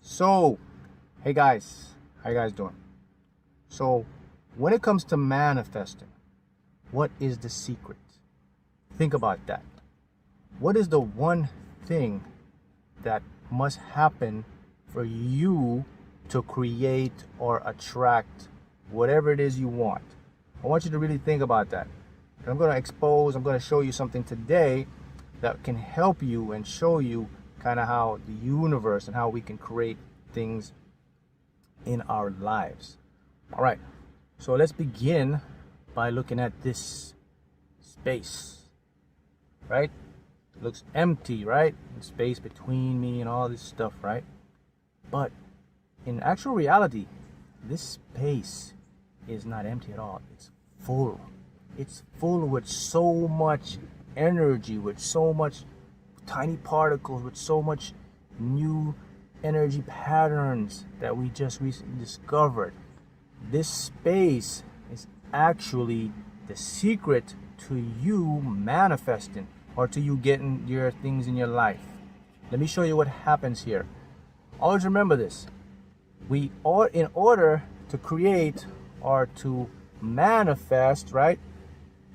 So, hey guys, how you guys doing? So, when it comes to manifesting, what is the secret? Think about that. What is the one thing that must happen for you to create or attract whatever it is you want? I want you to really think about that. And I'm going to show you something today that can help you and show you kind of how the universe and how we can create things in our lives. All right, so let's begin by looking at this space, right? It looks empty, right? Space between me and all this stuff, right? But in actual reality, this space is not empty at all. It's full. It's full with so much energy, with so much tiny particles, with so much new energy patterns that we just recently discovered. This space is actually the secret to you manifesting or to you getting your things in your life. Let me show you what happens here. Always remember this. In order to create or to manifest, right,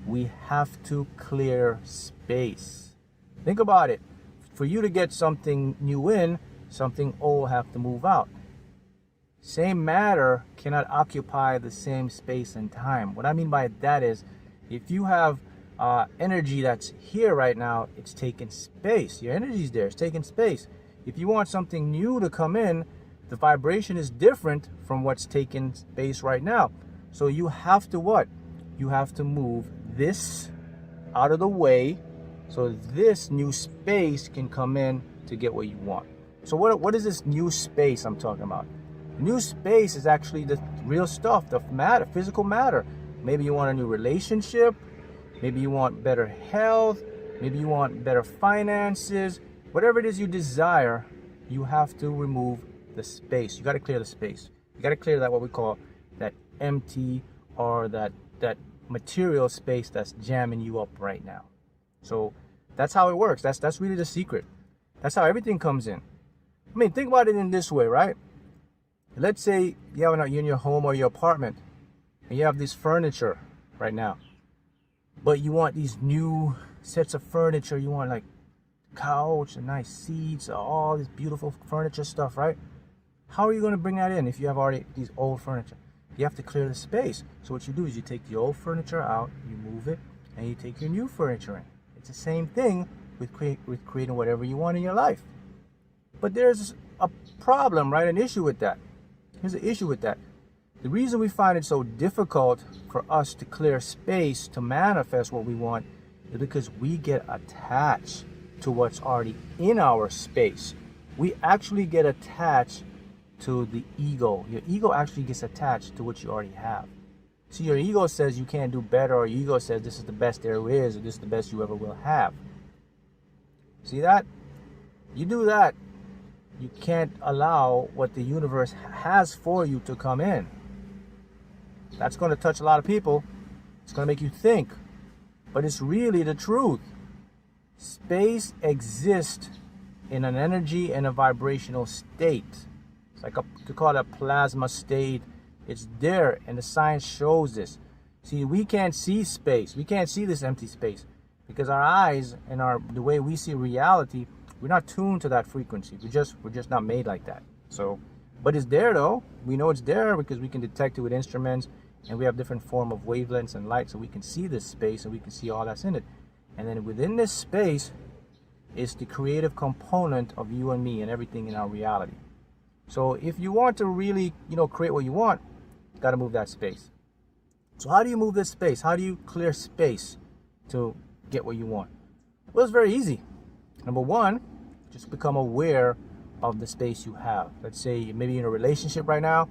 we have to clear space. Think about it. For you to get something new in, something old have to move out. Same matter cannot occupy the same space and time. What I mean by that is, if you have energy that's here right now, it's taking space. Your energy is there, it's taking space. If you want something new to come in, the vibration is different from what's taking space right now. So you have to what? You have to move this out of the way so this new space can come in to get what you want. So what is this new space I'm talking about? New space is actually the real stuff, the matter, physical matter. Maybe you want a new relationship. Maybe you want better health. Maybe you want better finances. Whatever it is you desire, you have to remove the space. You got to clear the space. You got to clear that, what we call that empty or that material space that's jamming you up right now. So that's how it works. That's really the secret. That's how everything comes in. I mean, think about it in this way, right? Let's say you're in your home or your apartment and you have this furniture right now, but you want these new sets of furniture. You want like couch and nice seats, all this beautiful furniture stuff, right? How are you going to bring that in if you have already these old furniture? You have to clear the space. So what you do is you take the old furniture out, you move it, and you take your new furniture in. It's the same thing with creating whatever you want in your life. But there's a problem, right? An issue with that. Here's the issue with that. The reason we find it so difficult for us to clear space to manifest what we want is because we get attached to what's already in our space. We actually get attached to the ego. Your ego actually gets attached to what you already have. See, your ego says you can't do better, or your ego says this is the best there is, or this is the best you ever will have. See that? You do that, you can't allow what the universe has for you to come in. That's going to touch a lot of people. It's going to make you think. But it's really the truth. Space exists in an energy and a vibrational state. It's like to call it a plasma state. It's there, and the science shows this. See, we can't see space. We can't see this empty space because our eyes and the way we see reality, we're not tuned to that frequency. We're just not made like that. So, but it's there though. We know it's there because we can detect it with instruments, and we have different form of wavelengths and light, so we can see this space and we can see all that's in it. And then within this space is the creative component of you and me and everything in our reality. So if you want to really, create what you want, you got to move that space. So how do you move this space? How do you clear space to get what you want? Well, it's very easy. Number one, just become aware of the space you have. Let's say maybe you're in a relationship right now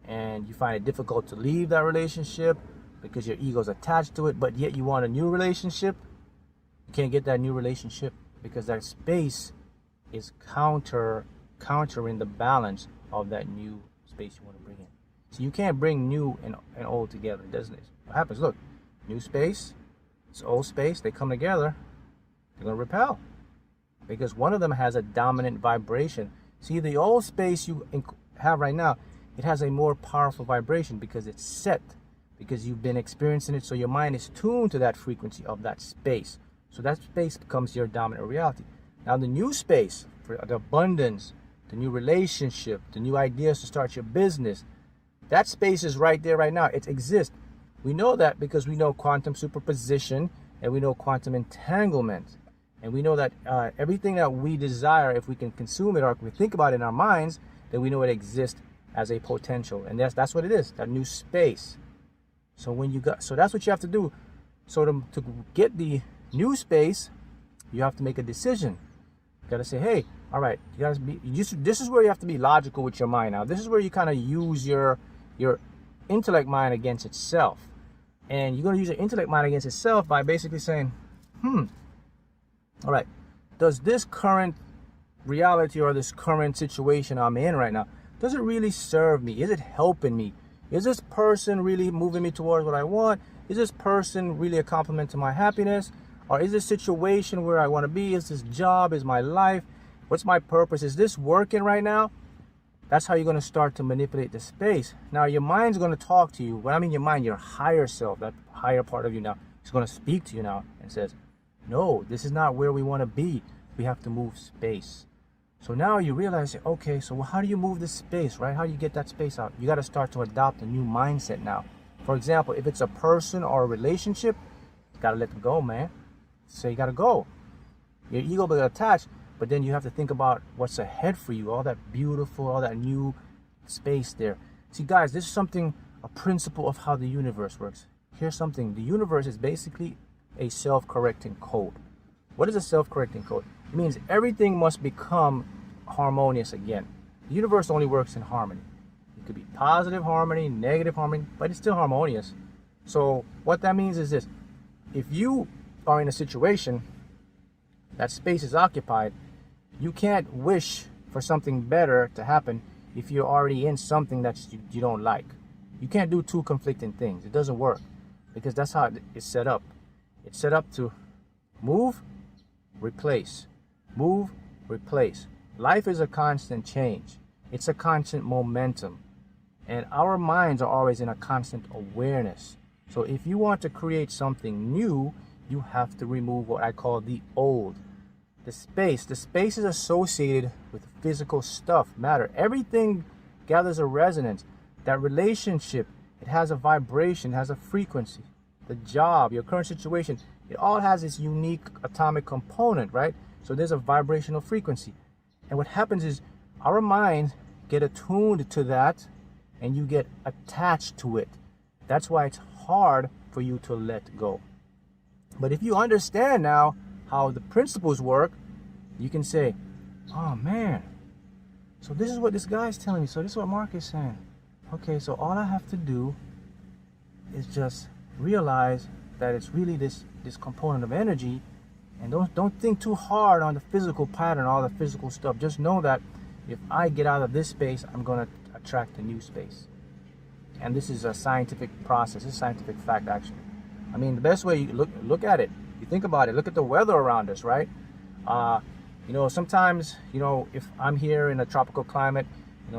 and you find it difficult to leave that relationship because your ego's attached to it, but yet you want a new relationship. You can't get that new relationship because that space is countering the balance of that new space you want to bring in. So you can't bring new and old together, doesn't it? What happens? Look, new space, it's old space, they come together, they're going to repel. Because one of them has a dominant vibration See, the old space you have right now, it has a more powerful vibration because it's set, because you've been experiencing it. So your mind is tuned to that frequency of that space. So that space becomes your dominant reality. Now the new space for the abundance, the new relationship, the new ideas to start your business, that space is right there right now. It exists. We know that because we know quantum superposition and we know quantum entanglement. And we know that everything that we desire, if we can consume it or if we think about it in our minds, then we know it exists as a potential. And that's what it is, that new space. So that's what you have to do. So to get the new space, you have to make a decision. You gotta say, hey, all right, this is where you have to be logical with your mind now. This is where you kind of use your intellect mind against itself. And you're gonna use your intellect mind against itself by basically saying, all right, does this current reality or this current situation I'm in right now, does it really serve me? Is it helping me? Is this person really moving me towards what I want? Is this person really a compliment to my happiness? Or is this situation where I want to be? Is this job? Is my life? What's my purpose? Is this working right now? That's how you're going to start to manipulate the space. Now, your mind's going to talk to you. When I mean your mind, your higher self, that higher part of you now, is going to speak to you now and says, no, this is not where we want to be. We have to move space. So now you realize, okay, so how do you move this space, right? How do you get that space out? You got to start to adopt a new mindset now. For example, if it's a person or a relationship, you got to let them go, man. So you got to go. Your ego will get attached, but then you have to think about what's ahead for you, all that beautiful, all that new space there. See, guys, this is something, a principle of how the universe works. Here's something. The universe is basically a self-correcting code. What is a self-correcting code? It means everything must become harmonious again. The universe only works in harmony. It could be positive harmony, negative harmony, but it's still harmonious. So what that means is this. If you are in a situation that space is occupied, you can't wish for something better to happen if you're already in something that you don't like. You can't do two conflicting things. It doesn't work because that's how it's set up. It's set up to move, replace. Move, replace. Life is a constant change. It's a constant momentum. And our minds are always in a constant awareness. So if you want to create something new, you have to remove what I call the old. The space is associated with physical stuff, matter. Everything gathers a resonance. That relationship, it has a vibration, it has a frequency. The job, your current situation, it all has its unique atomic component, right? So there's a vibrational frequency. And what happens is our minds get attuned to that and you get attached to it. That's why it's hard for you to let go. But if you understand now how the principles work, you can say, oh man, so this is what this guy's telling me. So this is what Mark is saying. Okay, so all I have to do is just realize that it's really this component of energy, and don't think too hard on the physical pattern, all the physical stuff. Just know that if I get out of this space, I'm going to attract a new space. And this is a scientific process. It's scientific fact, actually. I mean, the best way you look at it, you think about it, look at the weather around us, right? Sometimes, if I'm here in a tropical climate,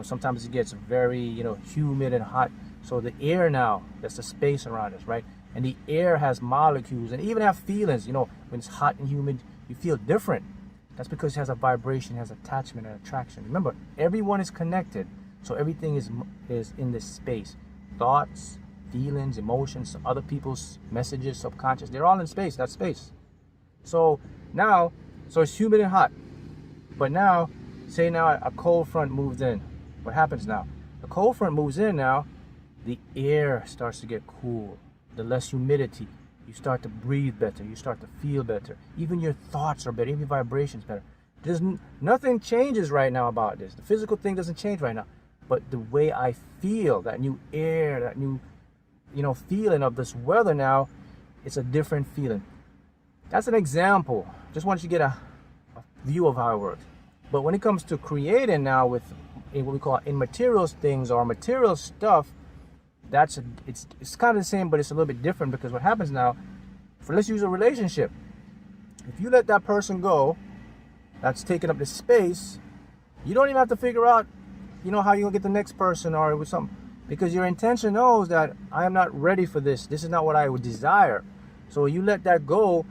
sometimes it gets very, humid and hot. So the air now, that's the space around us, right? And the air has molecules and even have feelings. When it's hot and humid, you feel different. That's because it has a vibration, it has attachment and attraction. Remember, everyone is connected. So everything is in this space. Thoughts, feelings, emotions, other people's messages, subconscious, they're all in space, that space. So now, it's humid and hot. But now, say now a cold front moves in. What happens now? The cold front moves in now, the air starts to get cool. The less humidity, you start to breathe better, you start to feel better. Even your thoughts are better, even your vibrations better. Nothing changes right now about this. The physical thing doesn't change right now. But the way I feel, that new air, that new, feeling of this weather now, it's a different feeling. That's an example. Just want you to get a view of how it works. But when it comes to creating now with what we call immaterial things or material stuff, it's kind of the same, but it's a little bit different because what happens now, let's use a relationship. If you let that person go, that's taking up the space, You don't even have to figure out, how you'll get the next person or with something. Because your intention knows that I am not ready for this. This is not what I would desire. So you let that go,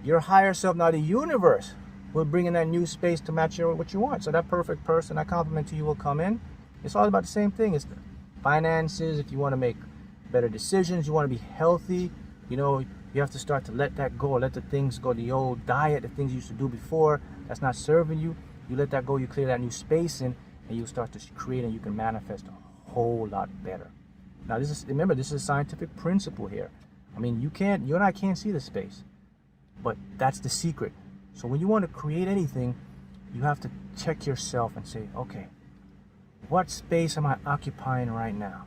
your higher self, now the universe, will bring in that new space to match what you want. So that perfect person, that compliment to you will come in. It's all about the same thing. It's finances. If you want to make better decisions, you want to be healthy, you have to start to let that go. Let the things go, the old diet, the things you used to do before that's not serving you. You let that go, you clear that new space in, and you start to create, and you can manifest a whole lot better. Now remember, this is a scientific principle here. I mean, you and I can't see the space, but that's the secret. So when you want to create anything, you have to check yourself and say, okay, what space am I occupying right now?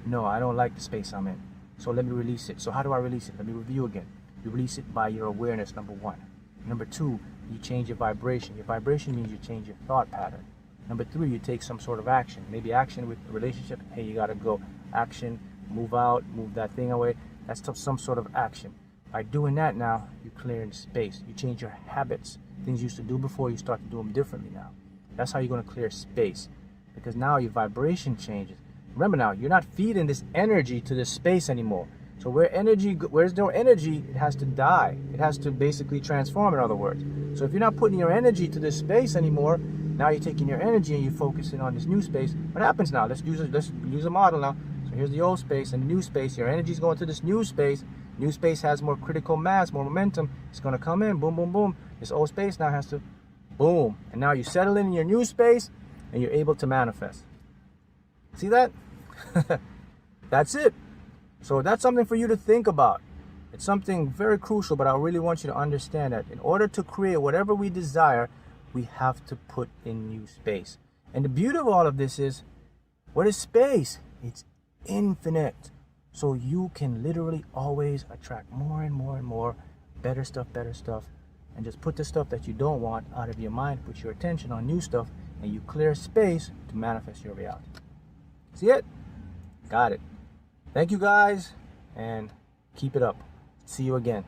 No, I don't like the space I'm in. So let me release it. So how do I release it? Let me review again. You release it by your awareness, number one. Number two, you change your vibration. Your vibration means you change your thought pattern. Number three, you take some sort of action. Maybe action with a relationship. Hey, you got to go. Action, move out, move that thing away. That's some sort of action. By doing that now, you clear the space. You change your habits. Things you used to do before, you start to do them differently now. That's how you're going to clear space. Because now your vibration changes. Remember now, you're not feeding this energy to this space anymore. So where's no energy, it has to die. It has to basically transform, in other words. So if you're not putting your energy to this space anymore, now you're taking your energy and you're focusing on this new space. What happens now? Let's use a model now. So here's the old space and the new space. Your energy is going to this new space. New space has more critical mass, more momentum. It's going to come in, boom, boom, boom. This old space now has to, boom. And now you settle in your new space and you're able to manifest. See that? That's it. So that's something for you to think about. It's something very crucial, but I really want you to understand that in order to create whatever we desire, we have to put in new space. And the beauty of all of this is, what is space? It's infinite. So you can literally always attract more and more and more better stuff, and just put the stuff that you don't want out of your mind, put your attention on new stuff, and you clear space to manifest your reality. See it? Got it. Thank you guys, and keep it up. See you again.